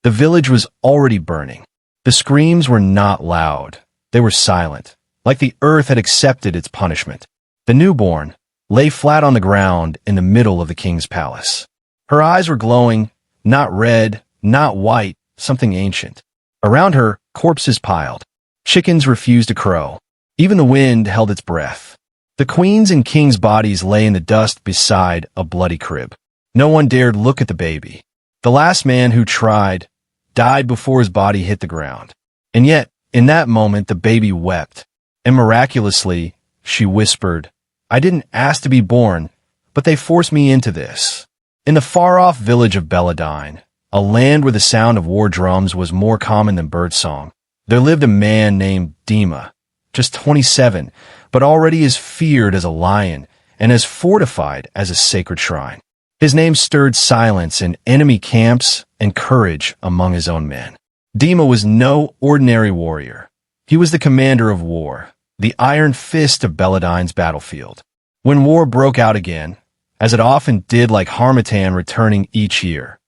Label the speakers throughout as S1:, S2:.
S1: The village was already burning. The screams were not loud. They were silent, like the earth had accepted its punishment. The newborn lay flat on the ground in the middle of the king's palace. Her eyes were glowing, not red, not white, something ancient. Around her, corpses piled. Chickens refused to crow. Even the wind held its breath. The queen's and king's bodies lay in the dust beside a bloody crib. No one dared look at the baby. The last man who tried died before his body hit the ground. And yet, in that moment, the baby wept. And miraculously, she whispered, "I didn't ask to be born, but they forced me into this." In the far-off village of Beladine, a land where the sound of war drums was more common than birdsong, there lived a man named Dima, just 27, but already as feared as a lion and as fortified as a sacred shrine. His name stirred silence in enemy camps and courage among his own men. Dima was no ordinary warrior. He was the commander of war, the iron fist of Beladine's battlefield. When war broke out again, as it often did like Harmattan returning each year,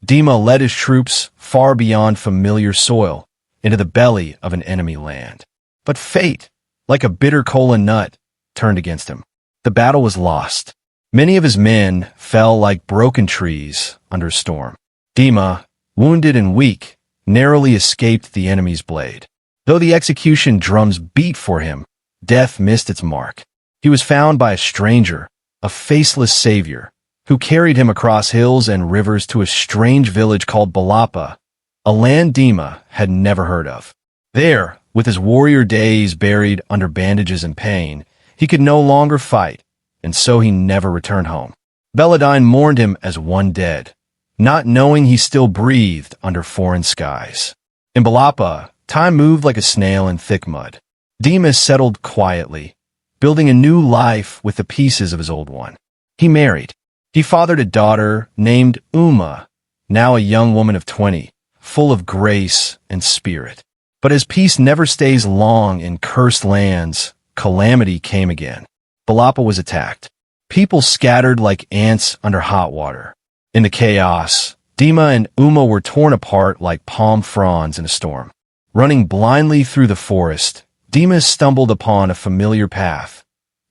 S1: Dima led his troops far beyond familiar soil into the belly of an enemy land. But fate, like a bitter kola nut, turned against him. The battle was lost. Many of his men fell like broken trees under a storm. Dima, wounded and weak, narrowly escaped the enemy's blade. Though the execution drums beat for him, death missed its mark. He was found by a stranger, a faceless savior, who carried him across hills and rivers to a strange village called Balapa, a land Dima had never heard of. There, with his warrior days buried under bandages and pain, he could no longer fight, and so he never returned home. Beladine mourned him as one dead, not knowing he still breathed under foreign skies. In Balapa, time moved like a snail in thick mud. Dima settled quietly, building a new life with the pieces of his old one. He married. He fathered a daughter named Uma, now a young woman of 20, full of grace and spirit. But as peace never stays long in cursed lands, calamity came again. Balapa was attacked. People scattered like ants under hot water. In the chaos, Dima and Uma were torn apart like palm fronds in a storm. Running blindly through the forest, Dima stumbled upon a familiar path,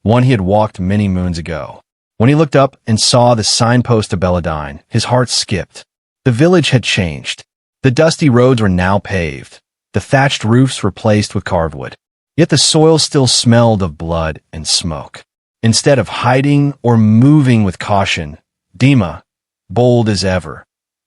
S1: one he had walked many moons ago. When he looked up and saw the signpost of Beladine, his heart skipped. The village had changed. The dusty roads were now paved, the thatched roofs replaced with carved wood. Yet the soil still smelled of blood and smoke. Instead of hiding or moving with caution, Dima, bold as ever,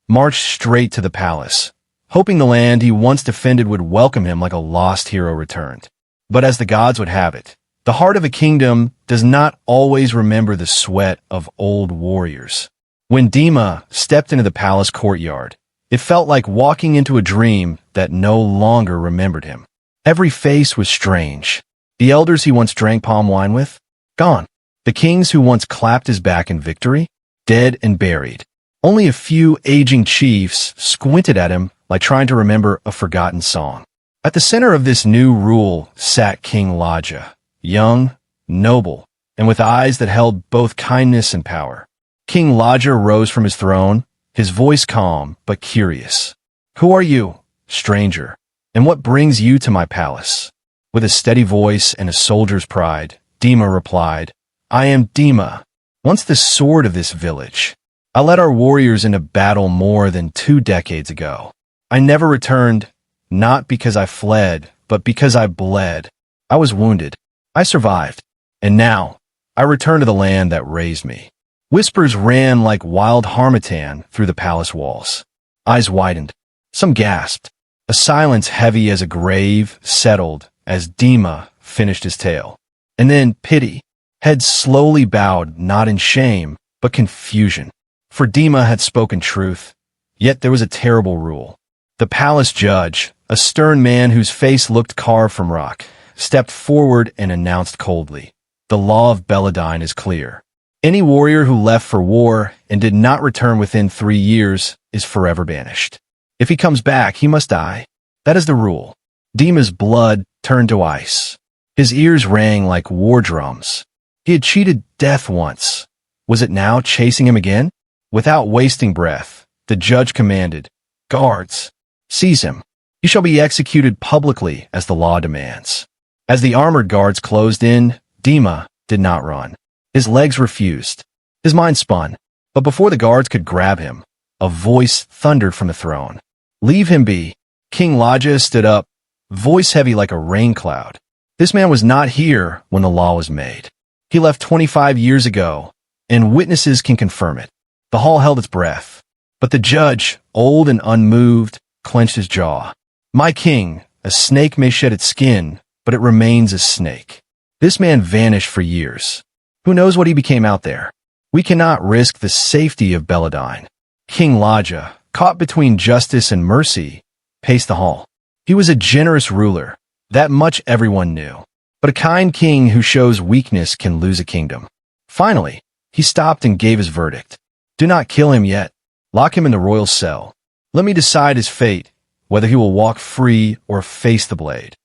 S1: marched straight to the palace, hoping the land he once defended would welcome him like a lost hero returned. But as the gods would have it, the heart of a kingdom does not always remember the sweat of old warriors. When Dima stepped into the palace courtyard, it felt like walking into a dream that no longer remembered him. Every face was strange. The elders he once drank palm wine with, gone. The kings who once clapped his back in victory, dead and buried. Only a few aging chiefs squinted at him like trying to remember a forgotten song. At the center of this new rule sat King Laja, young, noble, and with eyes that held both kindness and power. King Laja rose from his throne, his voice calm but curious. "Who are you, stranger, and what brings you to my palace?" With a steady voice and a soldier's pride, Dima replied, "I am Dima, once the sword of this village. I led our warriors into battle more than 2 decades ago. I never returned, not because I fled, but because I bled. I was wounded. I survived. And now, I return to the land that raised me." Whispers ran like wild harmattan through the palace walls. Eyes widened. Some gasped. A silence heavy as a grave settled as Dima finished his tale. And then pity. Heads slowly bowed, not in shame, but confusion. For Dima had spoken truth. Yet there was a terrible rule. The palace judge, a stern man whose face looked carved from rock, stepped forward and announced coldly, "The law of Beladine is clear. Any warrior who left for war and did not return within 3 years is forever banished. If he comes back, he must die. That is the rule." Dima's blood turned to ice. His ears rang like war drums. He had cheated death once. Was it now chasing him again? Without wasting breath, the judge commanded, Guards, seize him. He shall be executed publicly as the law demands. As the armored guards closed in, Dima did not run. His legs refused. His mind spun. But before the guards could grab him, a voice thundered from the throne. Leave him be. King Laja stood up, voice heavy like a rain cloud. This man was not here when the law was made. He left 25 years ago, and witnesses can confirm it. The hall held its breath. But the judge, old and unmoved, clenched his jaw. My king, a snake may shed its skin, but it remains a snake. This man vanished for years. Who knows what he became out there? We cannot risk the safety of Beladine. King Laja, caught between justice and mercy, paced the hall. He was a generous ruler. That much everyone knew. But a kind king who shows weakness can lose a kingdom. Finally, he stopped and gave his verdict. Do not kill him yet. Lock him in the royal cell. Let me decide his fate, whether he will walk free or face the blade.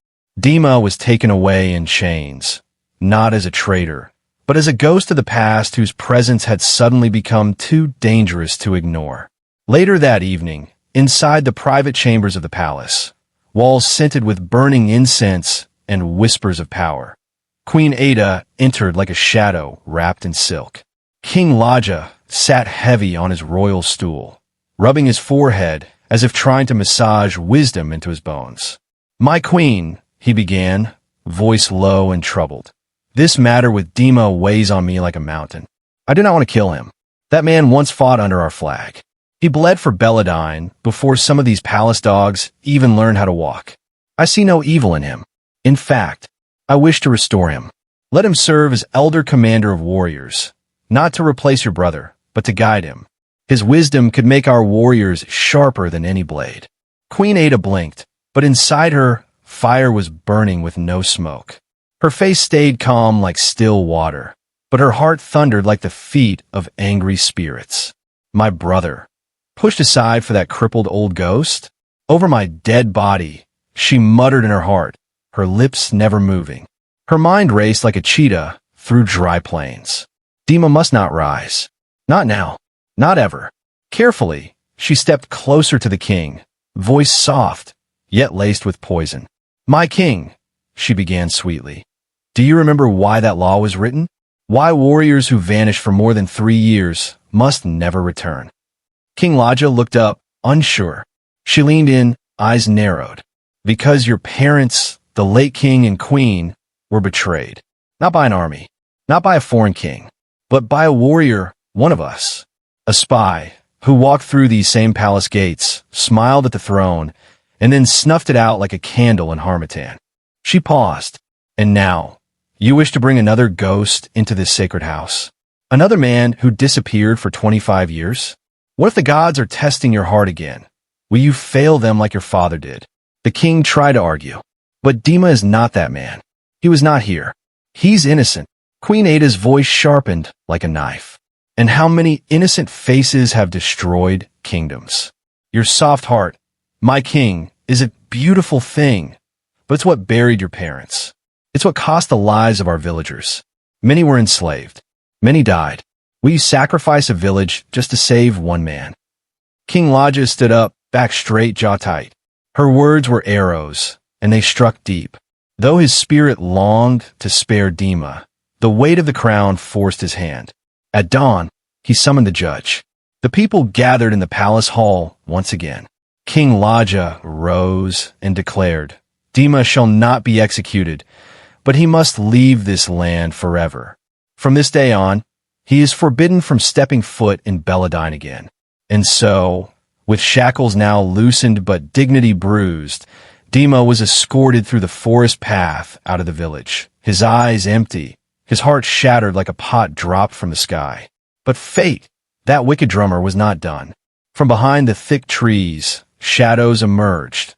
S1: Dima was taken away in chains, not as a traitor, but as a ghost of the past whose presence had suddenly become too dangerous to ignore. Later that evening, inside the private chambers of the palace, walls scented with burning incense and whispers of power, Queen Ada entered like a shadow wrapped in silk. King Laja sat heavy on his royal stool, rubbing his forehead as if trying to massage wisdom into his bones. My queen, he began, voice low and troubled. This matter with Dima weighs on me like a mountain. I do not want to kill him. That man once fought under our flag. He bled for Beladine before some of these palace dogs even learned how to walk. I see no evil in him. In fact, I wish to restore him. Let him serve as elder commander of warriors, not to replace your brother, but to guide him. His wisdom could make our warriors sharper than any blade. Queen Ada blinked, but inside her, fire was burning with no smoke. Her face stayed calm like still water, but her heart thundered like the feet of angry spirits. My brother, pushed aside for that crippled old ghost? Over my dead body, she muttered in her heart, her lips never moving. Her mind raced like a cheetah through dry plains. Dima must not rise. Not now. Not ever. Carefully, she stepped closer to the king, voice soft, yet laced with poison. My king, she began sweetly. Do you remember why that law was written? Why warriors who vanish for more than 3 years must never return? King Laja looked up, unsure. She leaned in, eyes narrowed. Because your parents, the late king and queen, were betrayed. Not by an army, not by a foreign king, but by a warrior, one of us. A spy, who walked through these same palace gates, smiled at the throne, and then snuffed it out like a candle in Harmattan. She paused. And now, you wish to bring another ghost into this sacred house? Another man who disappeared for 25 years? What if the gods are testing your heart again? Will you fail them like your father did? The king tried to argue. But Dima is not that man. He was not here. He's innocent. Queen Ada's voice sharpened like a knife. And how many innocent faces have destroyed kingdoms? Your soft heart, my king, is a beautiful thing, but it's what buried your parents. It's what cost the lives of our villagers. Many were enslaved. Many died. Will you sacrifice a village just to save one man? King Laja stood up, back straight, jaw tight. Her words were arrows, and they struck deep. Though his spirit longed to spare Dima, the weight of the crown forced his hand. At dawn, he summoned the judge. The people gathered in the palace hall once again. King Laja rose and declared, Dima shall not be executed, but he must leave this land forever. From this day on, he is forbidden from stepping foot in Beladine again. And so, with shackles now loosened but dignity bruised, Dima was escorted through the forest path out of the village, his eyes empty, his heart shattered like a pot dropped from the sky. But fate, that wicked drummer, was not done. From behind the thick trees, shadows emerged,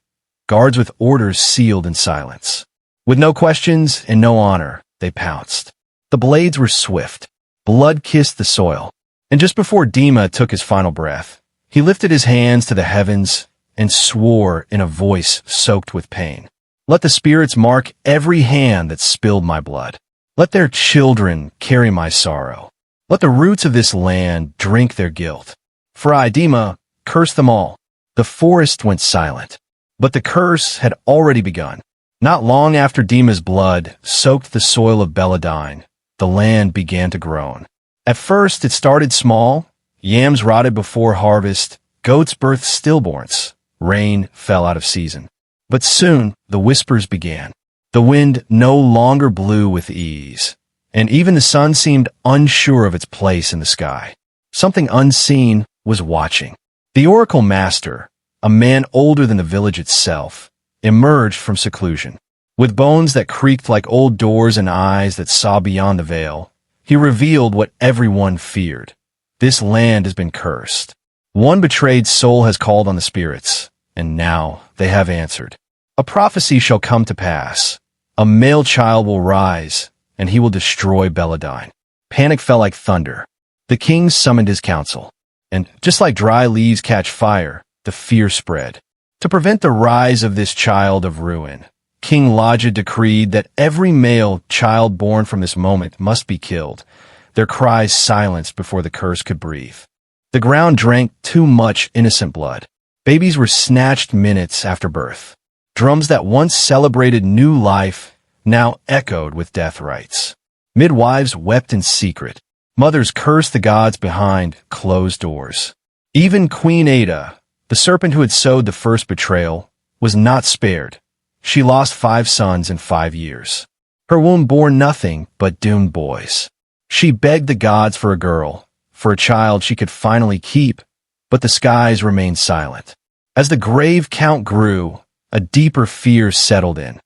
S1: guards with orders sealed in silence. With no questions and no honor, they pounced. The blades were swift. Blood kissed the soil. And just before Dima took his final breath, he lifted his hands to the heavens and swore in a voice soaked with pain. Let the spirits mark every hand that spilled my blood. Let their children carry my sorrow. Let the roots of this land drink their guilt. For I, Dima, curse them all. The forest went silent. But the curse had already begun. Not long after Dima's blood soaked the soil of Beladine, the land began to groan. At first, it started small. Yams rotted before harvest, goats birthed stillborns, rain fell out of season. But soon, the whispers began. The wind no longer blew with ease, and even the sun seemed unsure of its place in the sky. Something unseen was watching. The oracle master, a man older than the village itself, emerged from seclusion. With bones that creaked like old doors and eyes that saw beyond the veil, he revealed what everyone feared. This land has been cursed. One betrayed soul has called on the spirits, and now they have answered. A prophecy shall come to pass. A male child will rise, and he will destroy Beladine. Panic fell like thunder. The king summoned his council, and just like dry leaves catch fire, the fear spread. To prevent the rise of this child of ruin, King Laja decreed that every male child born from this moment must be killed, their cries silenced before the curse could breathe. The ground drank too much innocent blood. Babies were snatched minutes after birth. Drums that once celebrated new life now echoed with death rites. Midwives wept in secret. Mothers cursed the gods behind closed doors. Even Queen Ada, the serpent who had sowed the first betrayal, was not spared. She lost 5 sons in 5 years. Her womb bore nothing but doomed boys. She begged the gods for a girl, for a child she could finally keep, but the skies remained silent. As the grave count grew, a deeper fear settled in.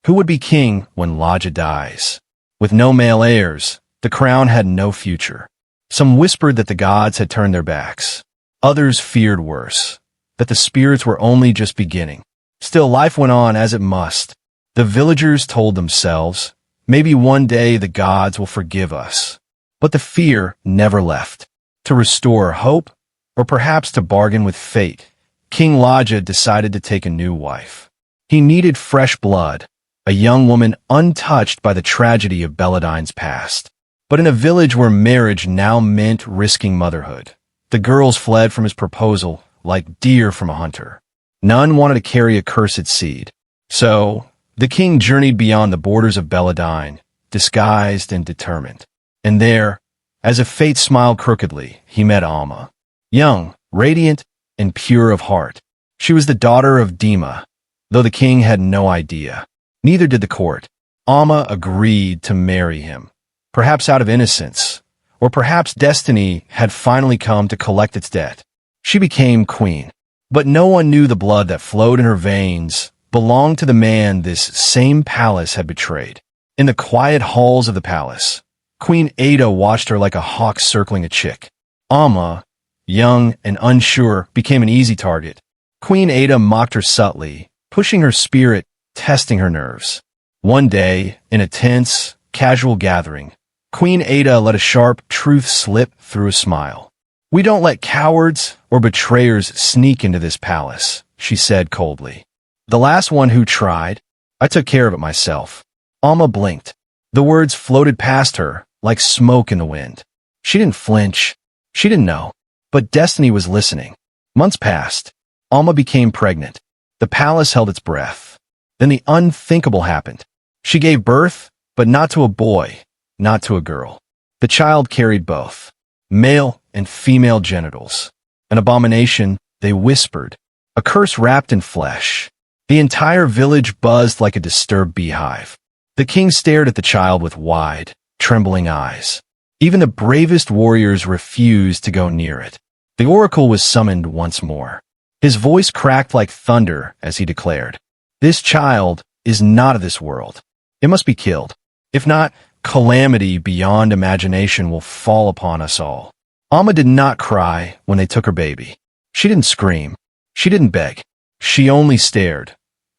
S1: Who would be king when Laja dies? With no male heirs, the crown had no future. Some whispered that the gods had turned their backs. Others feared worse, that the spirits were only just beginning. Still, life went on as it must. The villagers told themselves, maybe one day the gods will forgive us. But the fear never left. To restore hope, or perhaps to bargain with fate, King Laja decided to take a new wife. He needed fresh blood, a young woman untouched by the tragedy of Beladine's past. But in a village where marriage now meant risking motherhood, the girls fled from his proposal like deer from a hunter. None wanted to carry a cursed seed. So, the king journeyed beyond the borders of Beladine, disguised and determined. And there, as if fate smiled crookedly, he met Alma. Young, radiant, and pure of heart. She was the daughter of Dima, though the king had no idea. Neither did the court. Alma agreed to marry him, perhaps out of innocence, or perhaps destiny had finally come to collect its debt. She became queen, but no one knew the blood that flowed in her veins belonged to the man this same palace had betrayed. In the quiet halls of the palace, Queen Ada watched her like a hawk circling a chick. Alma, young and unsure, became an easy target. Queen Ada mocked her subtly, pushing her spirit, testing her nerves. One day, in a tense, casual gathering, Queen Ada let a sharp truth slip through a smile. "We don't let cowards or betrayers sneak into this palace," she said coldly. "The last one who tried, I took care of it myself." Alma blinked. The words floated past her like smoke in the wind. She didn't flinch. She didn't know. But destiny was listening. Months passed. Alma became pregnant. The palace held its breath. Then the unthinkable happened. She gave birth, but not to a boy, not to a girl. The child carried both male and female genitals. An abomination, they whispered. A curse wrapped in flesh. The entire village buzzed like a disturbed beehive. The king stared at the child with wide, trembling eyes. Even the bravest warriors refused to go near it. The oracle was summoned once more. His voice cracked like thunder as he declared, "This child is not of this world. It must be killed. If not, calamity beyond imagination will fall upon us all." Alma did not cry when they took her baby. She didn't scream. She didn't beg. She only stared,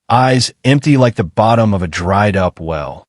S1: eyes empty like the bottom of a dried-up well,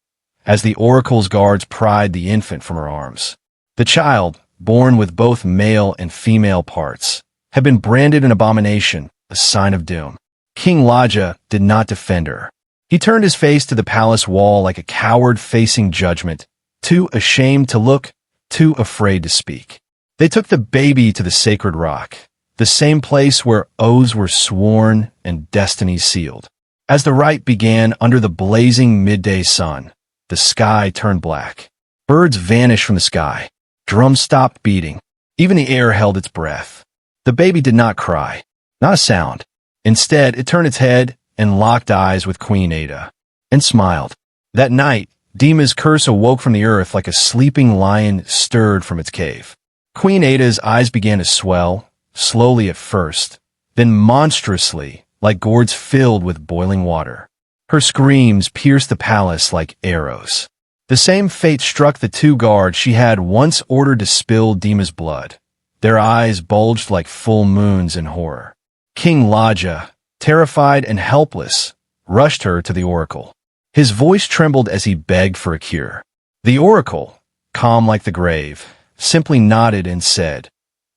S1: as the oracle's guards pried the infant from her arms. The child, born with both male and female parts, had been branded an abomination, a sign of doom. King Laja did not defend her. He turned his face to the palace wall like a coward facing judgment, too ashamed to look, too afraid to speak. They took the baby to the sacred rock, the same place where oaths were sworn and destinies sealed. As the rite began under the blazing midday sun, the sky turned black. Birds vanished from the sky. Drums stopped beating. Even the air held its breath. The baby did not cry. Not a sound. Instead, it turned its head and locked eyes with Queen Ada, and smiled. That night, Dima's curse awoke from the earth like a sleeping lion stirred from its cave. Queen Ada's eyes began to swell, slowly at first, then monstrously, like gourds filled with boiling water. Her screams pierced the palace like arrows. The same fate struck the two guards she had once ordered to spill Dima's blood. Their eyes bulged like full moons in horror. King Laja, terrified and helpless, rushed her to the oracle. His voice trembled as he begged for a cure. The oracle, calm like the grave, simply nodded and said,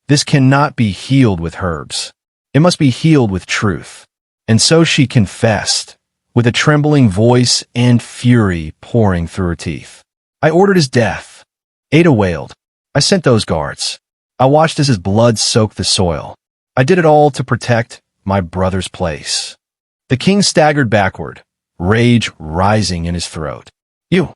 S1: "This cannot be healed with herbs. It must be healed with truth." And so she confessed, with a trembling voice and fury pouring through her teeth. "I ordered his death." Ada wailed. "I sent those guards. I watched as his blood soaked the soil. I did it all to protect my brother's place." The king staggered backward, rage rising in his throat. You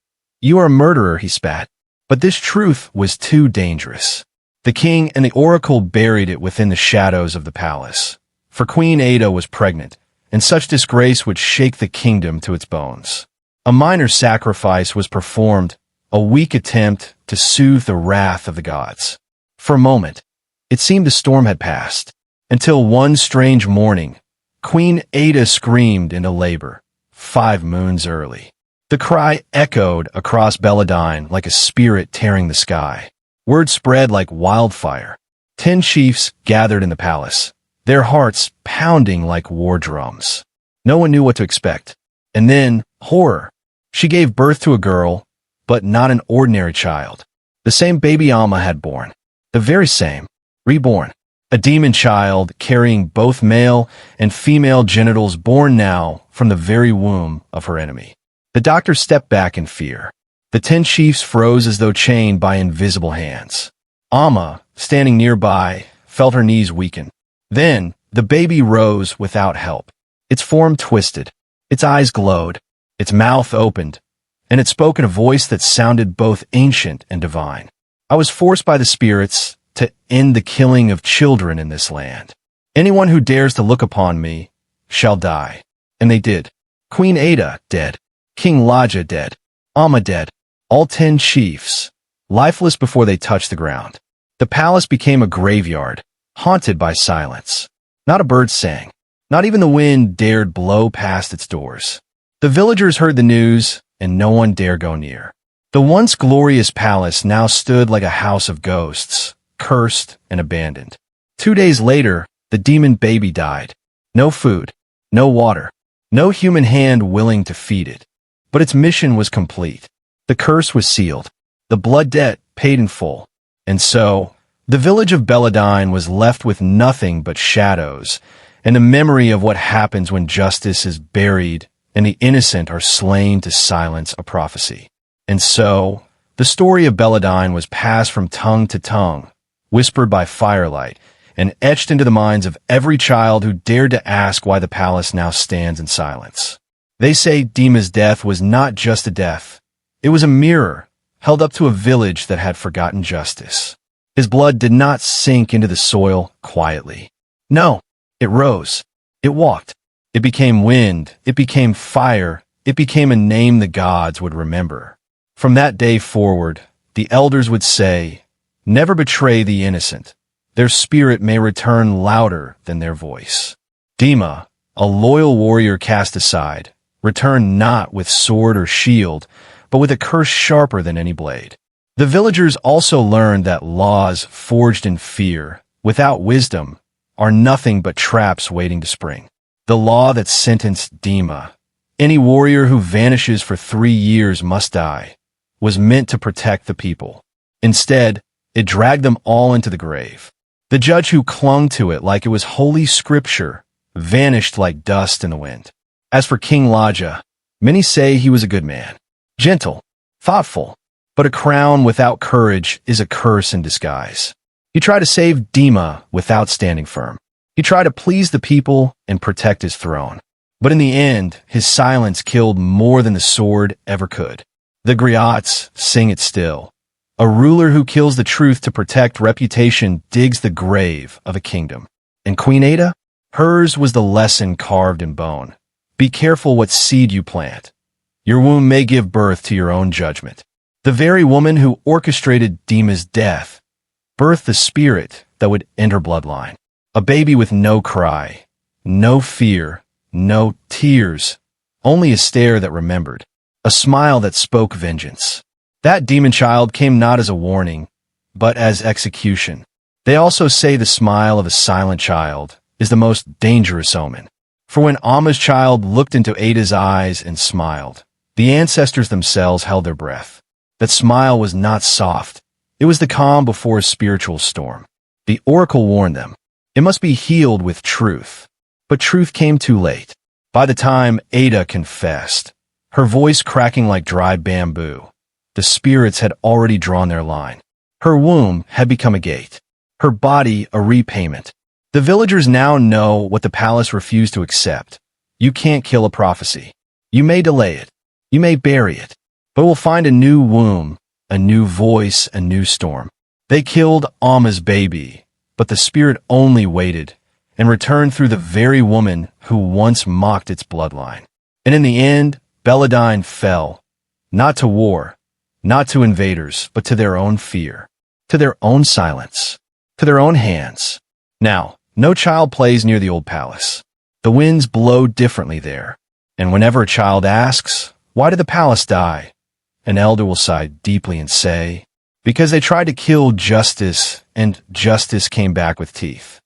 S1: are a murderer," he spat. But this truth was too dangerous. The king and the oracle buried it within the shadows of the palace. For Queen Ada was pregnant, and such disgrace would shake the kingdom to its bones. A minor sacrifice was performed, a weak attempt to soothe the wrath of the gods. For a moment, it seemed the storm had passed, until one strange morning, Queen Ada screamed into labor, 5 moons early. The cry echoed across Beladine like a spirit tearing the sky. Word spread like wildfire. 10 chiefs gathered in the palace, their hearts pounding like war drums. No one knew what to expect. And then, horror. She gave birth to a girl, but not an ordinary child. The same baby Alma had born. The very same. Reborn. A demon child carrying both male and female genitals, born now from the very womb of her enemy. The doctor stepped back in fear. The 10 chiefs froze as though chained by invisible hands. Alma, standing nearby, felt her knees weaken. Then, the baby rose without help. Its form twisted. Its eyes glowed. Its mouth opened. And it spoke in a voice that sounded both ancient and divine. "I was forced by the spirits to end the killing of children in this land. Anyone who dares to look upon me shall die." And they did. Queen Ada dead. King Laja dead. Alma dead. All 10 chiefs, lifeless before they touched the ground. The palace became a graveyard, haunted by silence. Not a bird sang. Not even the wind dared blow past its doors. The villagers heard the news, and no one dared go near. The once glorious palace now stood like a house of ghosts, cursed and abandoned. 2 days later, the demon baby died. No food, no water, no human hand willing to feed it. But its mission was complete. The curse was sealed, the blood debt paid in full. And so, the village of Beladine was left with nothing but shadows, and the memory of what happens when justice is buried and the innocent are slain to silence a prophecy. And so, the story of Beladine was passed from tongue to tongue, whispered by firelight, and etched into the minds of every child who dared to ask why the palace now stands in silence. They say Dima's death was not just a death. It was a mirror held up to a village that had forgotten justice. His blood did not sink into the soil quietly. No, it rose. It walked. It became wind. It became fire. It became a name the gods would remember. From that day forward, the elders would say, "Never betray the innocent. Their spirit may return louder than their voice." Dima, a loyal warrior cast aside, returned not with sword or shield, but with a curse sharper than any blade. The villagers also learned that laws forged in fear, without wisdom, are nothing but traps waiting to spring. The law that sentenced Dima, any warrior who vanishes for 3 years must die, was meant to protect the people. Instead, it dragged them all into the grave. The judge who clung to it like it was holy scripture vanished like dust in the wind. As for King Laja, many say he was a good man, gentle, thoughtful, but a crown without courage is a curse in disguise. He tried to save Dima without standing firm. He tried to please the people and protect his throne. But in the end, his silence killed more than the sword ever could. The griots sing it still. A ruler who kills the truth to protect reputation digs the grave of a kingdom. And Queen Ada? Hers was the lesson carved in bone. Be careful what seed you plant. Your womb may give birth to your own judgment. The very woman who orchestrated Dima's death birthed the spirit that would end her bloodline. A baby with no cry, no fear, no tears, only a stare that remembered, a smile that spoke vengeance. That demon child came not as a warning, but as execution. They also say the smile of a silent child is the most dangerous omen. For when Amma's child looked into Ada's eyes and smiled, the ancestors themselves held their breath. That smile was not soft. It was the calm before a spiritual storm. The oracle warned them. It must be healed with truth. But truth came too late. By the time Ada confessed, her voice cracking like dry bamboo, the spirits had already drawn their line. Her womb had become a gate. Her body a repayment. The villagers now know what the palace refused to accept. You can't kill a prophecy. You may delay it. You may bury it. But we'll find a new womb, a new voice, a new storm. They killed Amma's baby, but the spirit only waited and returned through the very woman who once mocked its bloodline. And in the end, Beladine fell, not to war, not to invaders, but to their own fear, to their own silence, to their own hands. Now, no child plays near the old palace. The winds blow differently there. And whenever a child asks, why did the palace die? An elder will sigh deeply and say, because they tried to kill justice, and justice came back with teeth.